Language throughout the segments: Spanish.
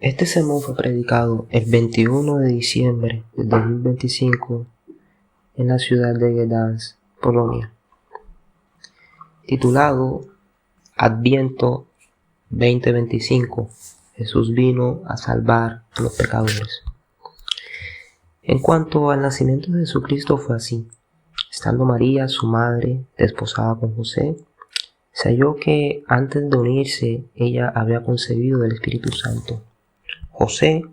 Este sermón fue predicado el 21 de diciembre de 2025 en la ciudad de Gdańsk, Polonia, titulado Adviento 2025. Jesús vino a salvar a los pecadores. En cuanto al nacimiento de Jesucristo fue así. Estando María, su madre, desposada con José, se halló que antes de unirse ella había concebido del Espíritu Santo. José,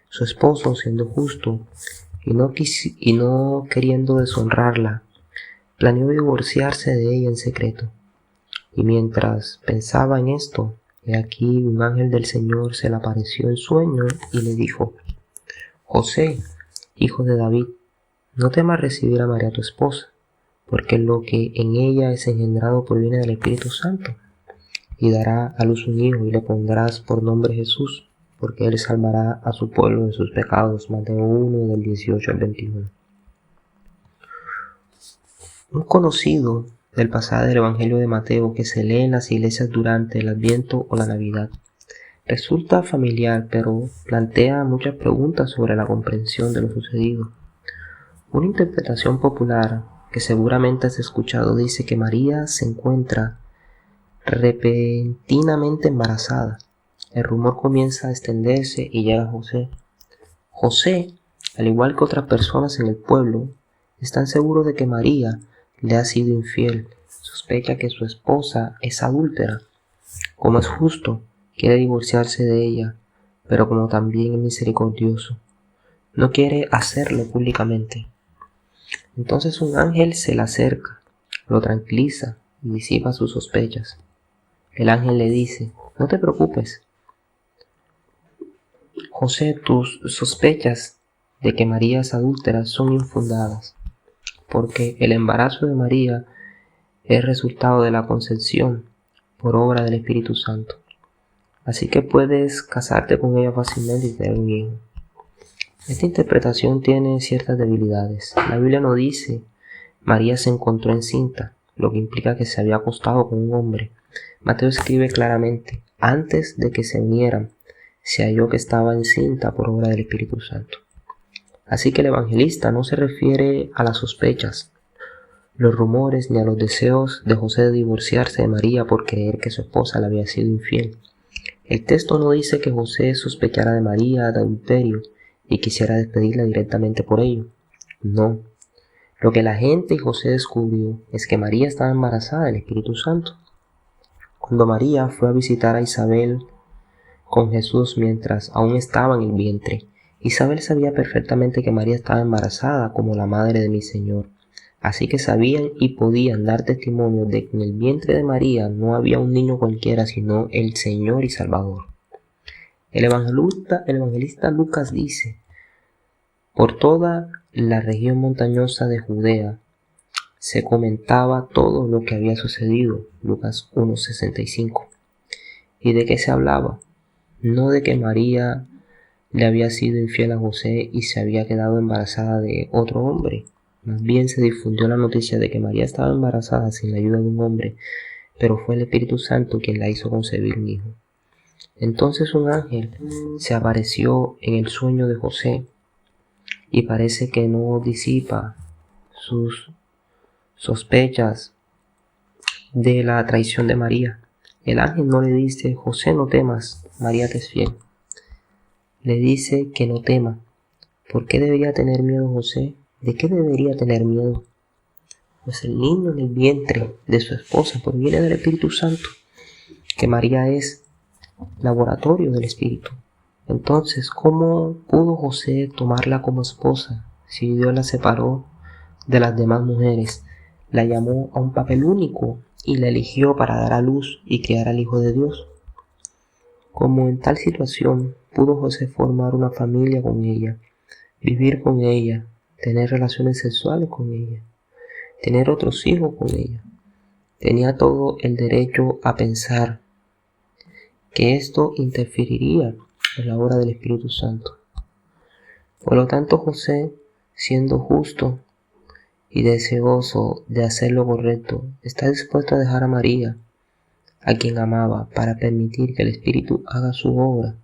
su esposo, siendo justo y no queriendo deshonrarla, planeó divorciarse de ella en secreto. Y mientras pensaba en esto, he aquí un ángel del Señor se le apareció en sueño y le dijo: José, hijo de David, no temas recibir a María tu esposa, porque lo que en ella es engendrado proviene del Espíritu Santo. Y dará a luz un hijo y le pondrás por nombre Jesús, porque él salvará a su pueblo de sus pecados. Mateo 1, del 18 al 21. Un conocido del pasaje del Evangelio de Mateo que se lee en las iglesias durante el Adviento o la Navidad resulta familiar, pero plantea muchas preguntas sobre la comprensión de lo sucedido. Una interpretación popular que seguramente has escuchado dice que María se encuentra repentinamente embarazada. El rumor comienza a extenderse y llega a José. José, al igual que otras personas en el pueblo, están seguros de que María le ha sido infiel. Sospecha que su esposa es adúltera. Como es justo, quiere divorciarse de ella, pero como también es misericordioso, no quiere hacerlo públicamente. Entonces un ángel se le acerca, lo tranquiliza y disipa sus sospechas. El ángel le dice: no te preocupes, José, tus sospechas de que María es adúltera son infundadas, porque el embarazo de María es resultado de la concepción por obra del Espíritu Santo. Así que puedes casarte con ella fácilmente y tener un hijo. Esta interpretación tiene ciertas debilidades. La Biblia no dice María se encontró encinta, lo que implica que se había acostado con un hombre. Mateo escribe claramente: antes de que se unieran, se halló que estaba encinta por obra del Espíritu Santo. Así que el evangelista no se refiere a las sospechas, los rumores ni a los deseos de José de divorciarse de María por creer que su esposa le había sido infiel. El texto no dice que José sospechara de María de adulterio y quisiera despedirla directamente por ello. No. Lo que la gente y José descubrió es que María estaba embarazada del Espíritu Santo. Cuando María fue a visitar a Isabel con Jesús mientras aún estaba en el vientre, Isabel sabía perfectamente que María estaba embarazada como la madre de mi Señor. Así que sabían y podían dar testimonio de que en el vientre de María no había un niño cualquiera, sino el Señor y Salvador. El evangelista Lucas dice: por toda la región montañosa de Judea se comentaba todo lo que había sucedido. Lucas 1:65. ¿Y de qué se hablaba? No de que María le había sido infiel a José y se había quedado embarazada de otro hombre. Más bien se difundió la noticia de que María estaba embarazada sin la ayuda de un hombre, pero fue el Espíritu Santo quien la hizo concebir un hijo. Entonces un ángel se apareció en el sueño de José y parece que no disipa sus sospechas de la traición de María. El ángel no le dice: José, no temas, María te es fiel. Le dice que no tema. ¿Por qué debería tener miedo José? ¿De qué debería tener miedo? Pues el niño en el vientre de su esposa proviene del Espíritu Santo, que María es laboratorio del Espíritu. Entonces, ¿cómo pudo José tomarla como esposa si Dios la separó de las demás mujeres? La llamó a un papel único y la eligió para dar a luz y criar al Hijo de Dios. Como en tal situación pudo José formar una familia con ella, vivir con ella, tener relaciones sexuales con ella, tener otros hijos con ella. Tenía todo el derecho a pensar que esto interferiría en la obra del Espíritu Santo. Por lo tanto, José, siendo justo y deseoso de hacer lo correcto, está dispuesto a dejar a María, a quien amaba, para permitir que el Espíritu haga su obra,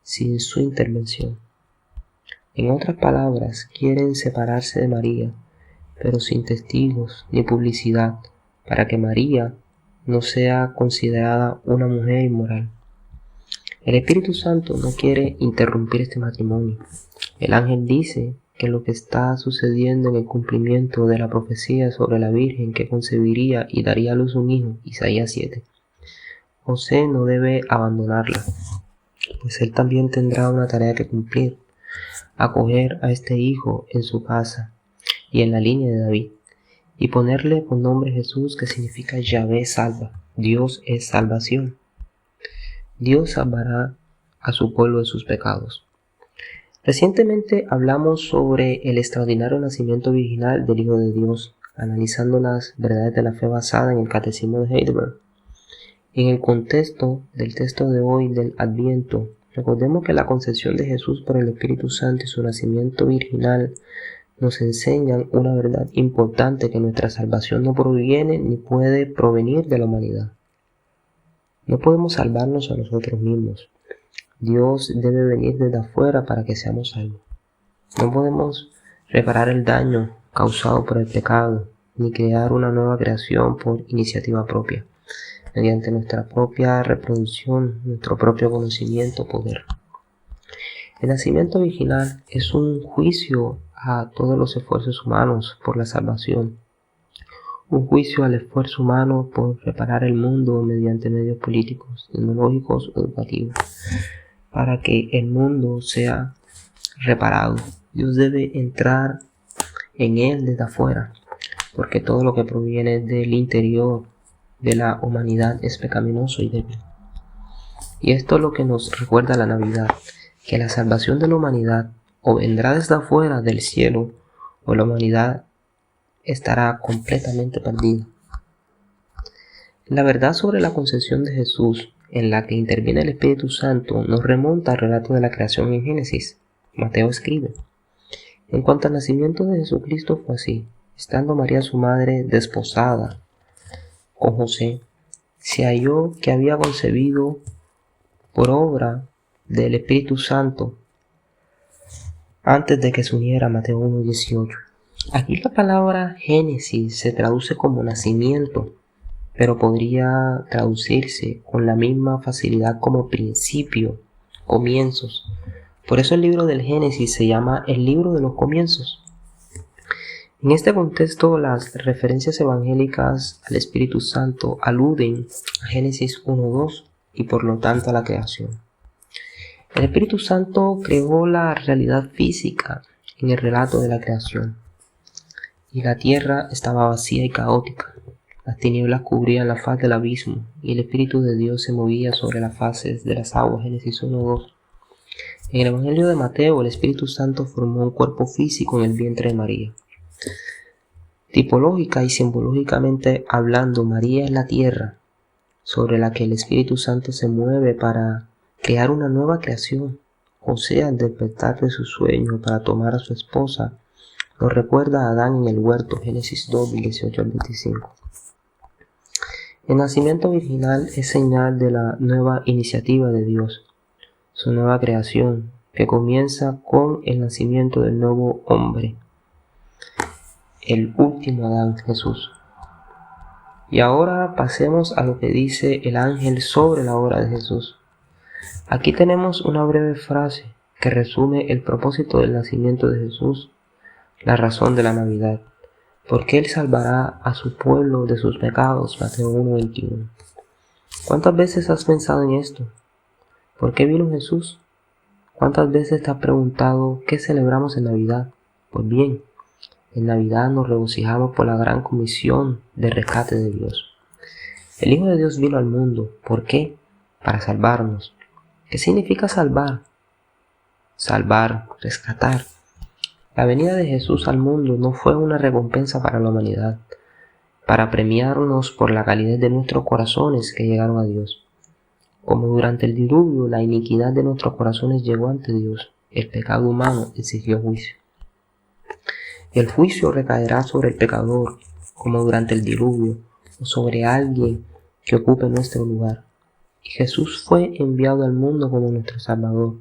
sin su intervención. En otras palabras, quieren separarse de María, pero sin testigos ni publicidad, para que María no sea considerada una mujer inmoral. El Espíritu Santo no quiere interrumpir este matrimonio. El ángel dice que lo que está sucediendo en el cumplimiento de la profecía sobre la Virgen que concebiría y daría a luz un hijo, Isaías 7. José no debe abandonarla, pues él también tendrá una tarea que cumplir: acoger a este hijo en su casa y en la línea de David, y ponerle por nombre Jesús, que significa Yahvé salva. Dios es salvación. Dios salvará a su pueblo de sus pecados. Recientemente hablamos sobre el extraordinario nacimiento virginal del Hijo de Dios, analizando las verdades de la fe basada en el Catecismo de Heidelberg. En el contexto del texto de hoy del Adviento, recordemos que la concepción de Jesús por el Espíritu Santo y su nacimiento virginal nos enseñan una verdad importante: que nuestra salvación no proviene ni puede provenir de la humanidad. No podemos salvarnos a nosotros mismos. Dios debe venir desde afuera para que seamos salvos. No podemos reparar el daño causado por el pecado, ni crear una nueva creación por iniciativa propia, mediante nuestra propia reproducción, nuestro propio conocimiento o poder. El nacimiento virginal es un juicio a todos los esfuerzos humanos por la salvación, un juicio al esfuerzo humano por reparar el mundo mediante medios políticos, tecnológicos o educativos. Para que el mundo sea reparado, Dios debe entrar en él desde afuera, porque todo lo que proviene del interior de la humanidad es pecaminoso y débil. Y esto es lo que nos recuerda la Navidad, que la salvación de la humanidad o vendrá desde afuera del cielo, o la humanidad estará completamente perdida. La verdad sobre la concepción de Jesús, en la que interviene el Espíritu Santo, nos remonta al relato de la creación en Génesis. Mateo escribe: en cuanto al nacimiento de Jesucristo fue así: estando María su madre desposada con José, se halló que había concebido por obra del Espíritu Santo antes de que se uniera. Mateo 1:18. Aquí la palabra Génesis se traduce como nacimiento, pero podría traducirse con la misma facilidad como principio, comienzos. Por eso el libro del Génesis se llama el libro de los comienzos. En este contexto, las referencias evangélicas al Espíritu Santo aluden a Génesis 1:2 y por lo tanto a la creación. El Espíritu Santo creó la realidad física en el relato de la creación, y la tierra estaba vacía y caótica. Las tinieblas cubrían la faz del abismo, y el Espíritu de Dios se movía sobre las faces de las aguas. Génesis 1:2. En el Evangelio de Mateo, el Espíritu Santo formó un cuerpo físico en el vientre de María. Tipológica y simbológicamente hablando, María es la tierra sobre la que el Espíritu Santo se mueve para crear una nueva creación. José, al despertar de su sueño para tomar a su esposa, nos recuerda a Adán en el huerto. Génesis 2:18-25. El nacimiento virginal es señal de la nueva iniciativa de Dios, su nueva creación, que comienza con el nacimiento del nuevo hombre, el último Adán, Jesús. Y ahora pasemos a lo que dice el ángel sobre la obra de Jesús. Aquí tenemos una breve frase que resume el propósito del nacimiento de Jesús, la razón de la Navidad: porque Él salvará a su pueblo de sus pecados. Mateo 1:21. ¿Cuántas veces has pensado en esto? ¿Por qué vino Jesús? ¿Cuántas veces te has preguntado qué celebramos en Navidad? Pues bien, en Navidad nos regocijamos por la gran comisión de rescate de Dios. El Hijo de Dios vino al mundo. ¿Por qué? Para salvarnos. ¿Qué significa salvar? Salvar, rescatar. La venida de Jesús al mundo no fue una recompensa para la humanidad, para premiarnos por la calidez de nuestros corazones que llegaron a Dios. Como durante el diluvio la iniquidad de nuestros corazones llegó ante Dios, el pecado humano exigió juicio. El juicio recaerá sobre el pecador, como durante el diluvio, o sobre alguien que ocupe nuestro lugar. Y Jesús fue enviado al mundo como nuestro Salvador,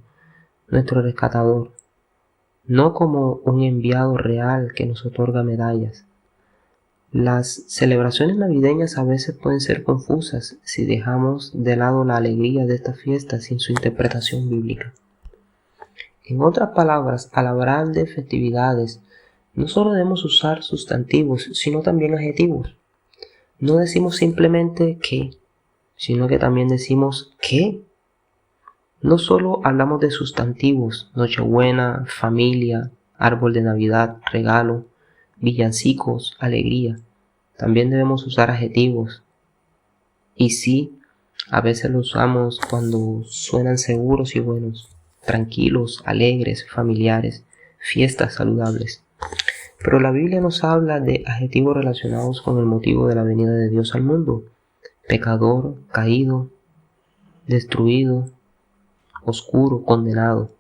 nuestro rescatador, no como un enviado real que nos otorga medallas. Las celebraciones navideñas a veces pueden ser confusas si dejamos de lado la alegría de esta fiesta sin su interpretación bíblica. En otras palabras, al hablar de festividades, no solo debemos usar sustantivos, sino también adjetivos. No decimos simplemente que, sino que también decimos qué. No solo hablamos de sustantivos, Nochebuena, familia, árbol de Navidad, regalo, villancicos, alegría. También debemos usar adjetivos. Y sí, a veces los usamos cuando suenan seguros y buenos, tranquilos, alegres, familiares, fiestas saludables. Pero la Biblia nos habla de adjetivos relacionados con el motivo de la venida de Dios al mundo. Pecador, caído, destruido, oscuro, condenado.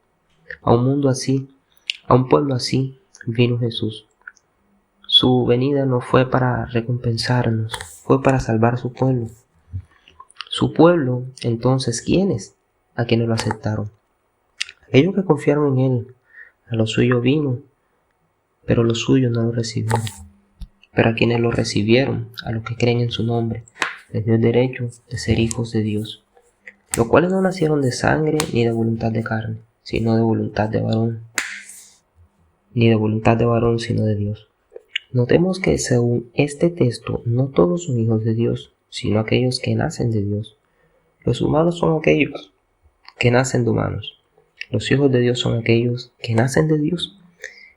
A un mundo así, a un pueblo así, vino Jesús. Su venida no fue para recompensarnos, fue para salvar a su pueblo. Su pueblo, entonces, ¿quiénes? A quienes lo aceptaron. Aquellos que confiaron en Él, a lo suyo vino, pero los suyos no lo recibieron. Pero a quienes lo recibieron, a los que creen en su nombre, les dio el derecho de ser hijos de Dios, los cuales no nacieron de sangre ni de voluntad de carne, sino de voluntad de varón, ni de voluntad de varón, sino de Dios. Notemos que según este texto, no todos son hijos de Dios, sino aquellos que nacen de Dios. Los humanos son aquellos que nacen de humanos. Los hijos de Dios son aquellos que nacen de Dios.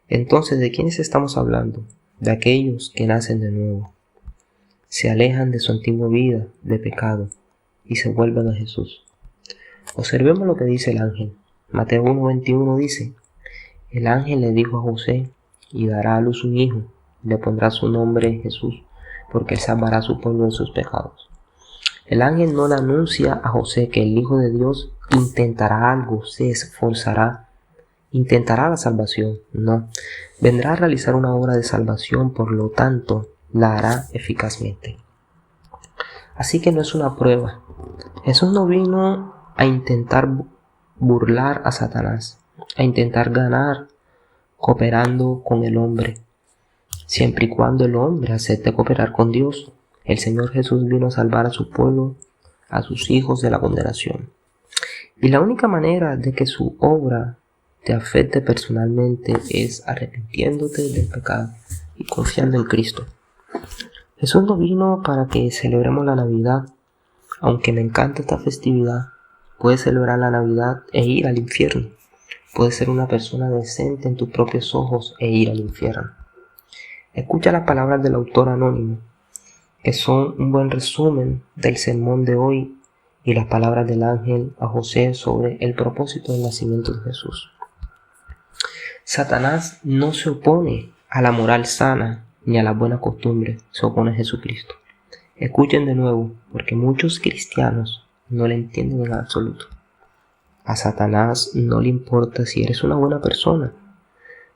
Entonces, ¿de quiénes estamos hablando? De aquellos que nacen de nuevo. Se alejan de su antigua vida de pecado y se vuelven a Jesús. Observemos lo que dice el ángel. Mateo 1:21 dice: el ángel le dijo a José: y dará a luz un hijo, y le pondrá su nombre Jesús, porque él salvará a su pueblo de sus pecados. El ángel no le anuncia a José que el Hijo de Dios intentará algo, se esforzará, intentará la salvación. No, vendrá a realizar una obra de salvación, por lo tanto, la hará eficazmente. Así que no es una prueba. Jesús no vino a intentar burlar a Satanás, a intentar ganar cooperando con el hombre, siempre y cuando el hombre acepte cooperar con Dios. El Señor Jesús vino a salvar a su pueblo, a sus hijos de la condenación. Y la única manera de que su obra te afecte personalmente es arrepintiéndote del pecado y confiando en Cristo. Jesús no vino para que celebremos la Navidad. Aunque me encanta esta festividad, puedes celebrar la Navidad e ir al infierno. Puedes ser una persona decente en tus propios ojos e ir al infierno. Escucha las palabras del autor anónimo, que son un buen resumen del sermón de hoy, y las palabras del ángel a José sobre el propósito del nacimiento de Jesús. Satanás no se opone a la moral sana ni a las buenas costumbres, se opone a Jesucristo. Escuchen de nuevo, porque muchos cristianos no le entienden en absoluto. A Satanás no le importa si eres una buena persona.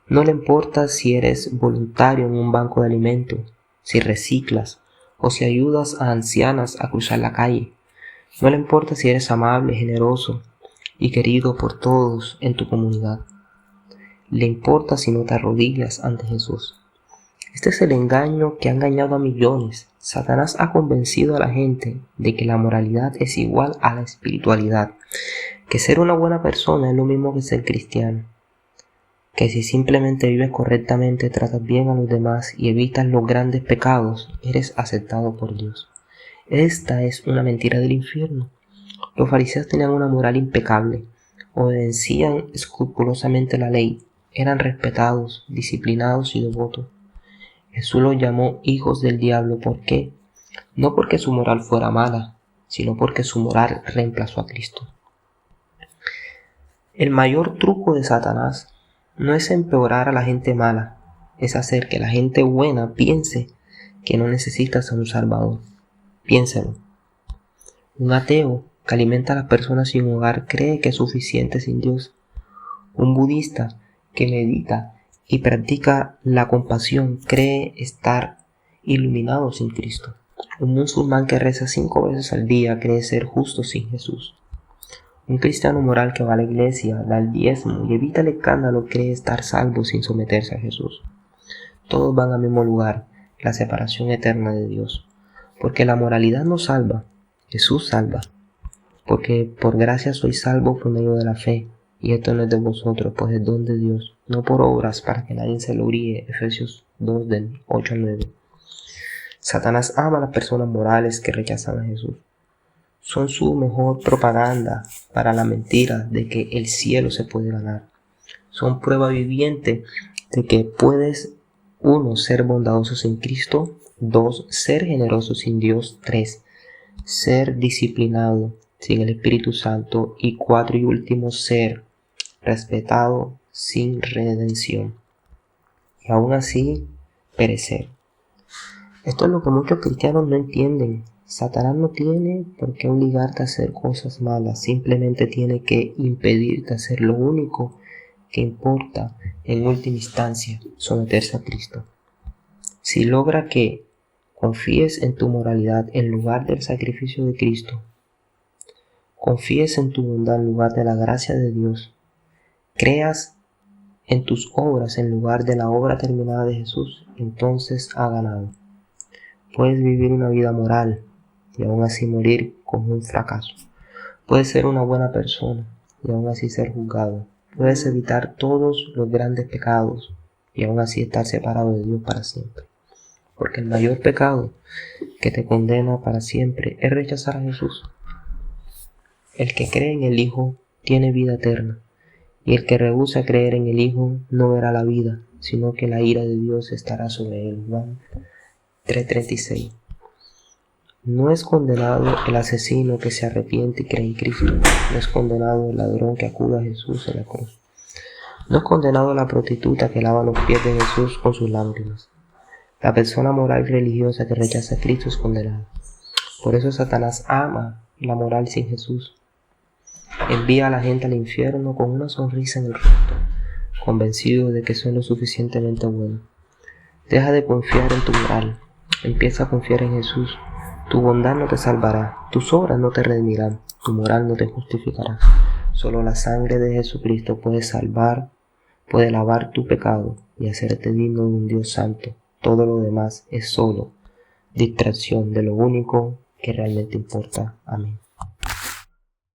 No le importa si eres voluntario en un banco de alimentos, si reciclas o si ayudas a ancianas a cruzar la calle. No le importa si eres amable, generoso y querido por todos en tu comunidad. Le importa si no te arrodillas ante Jesús. Este es el engaño que ha engañado a millones. Satanás ha convencido a la gente de que la moralidad es igual a la espiritualidad, que ser una buena persona es lo mismo que ser cristiano, que si simplemente vives correctamente, tratas bien a los demás y evitas los grandes pecados, eres aceptado por Dios. Esta es una mentira del infierno. Los fariseos tenían una moral impecable, obedecían escrupulosamente la ley, eran respetados, disciplinados y devotos. Jesús los llamó hijos del diablo. ¿Por qué? No porque su moral fuera mala, sino porque su moral reemplazó a Cristo. El mayor truco de Satanás no es empeorar a la gente mala, es hacer que la gente buena piense que no necesitas a un Salvador. Piénselo. Un ateo que alimenta a las personas sin hogar cree que es suficiente sin Dios. Un budista que medita y practica la compasión cree estar iluminado sin Cristo. Un musulmán que reza 5 veces al día cree ser justo sin Jesús. Un cristiano moral que va a la iglesia, da el diezmo y evita el escándalo cree estar salvo sin someterse a Jesús. Todos van al mismo lugar, la separación eterna de Dios. Porque la moralidad no salva, Jesús salva. Porque por gracia sois salvos por medio de la fe, y esto no es de vosotros, pues es don de Dios, no por obras para que nadie se gloríe. Efesios 2 del 8 al 9. Satanás ama a las personas morales que rechazan a Jesús. Son su mejor propaganda para la mentira de que el cielo se puede ganar. Son prueba viviente de que puedes 1. Ser bondadoso sin Cristo. 2. Ser generoso sin Dios. 3. Ser disciplinado sin el Espíritu Santo. Y 4 y último, ser respetado sin redención. Y aún así, perecer. Esto es lo que muchos cristianos no entienden. Satanás no tiene por qué obligarte a hacer cosas malas. Simplemente tiene que impedirte hacer lo único que importa en última instancia, someterse a Cristo. Si logra que confíes en tu moralidad en lugar del sacrificio de Cristo, confíes en tu bondad en lugar de la gracia de Dios, creas en tus obras en lugar de la obra terminada de Jesús, entonces ha ganado. Puedes vivir una vida moral y aún así morir como un fracaso. Puedes ser una buena persona y aún así ser juzgado. Puedes evitar todos los grandes pecados y aún así estar separado de Dios para siempre. Porque el mayor pecado que te condena para siempre es rechazar a Jesús. El que cree en el Hijo tiene vida eterna, y el que rehúsa creer en el Hijo no verá la vida, sino que la ira de Dios estará sobre él. Juan 3:36. No es condenado el asesino que se arrepiente y cree en Cristo. No es condenado el ladrón que acude a Jesús en la cruz. No es condenado la prostituta que lava los pies de Jesús con sus lágrimas. La persona moral religiosa que rechaza a Cristo es condenada. Por eso Satanás ama la moral sin Jesús. Envía a la gente al infierno con una sonrisa en el rostro, convencido de que son lo suficientemente buenos. Deja de confiar en tu moral. Empieza a confiar en Jesús. Tu bondad no te salvará, tus obras no te redimirán, tu moral no te justificará. Solo la sangre de Jesucristo puede salvar, puede lavar tu pecado y hacerte digno de un Dios santo. Todo lo demás es solo distracción de lo único que realmente importa. Amén.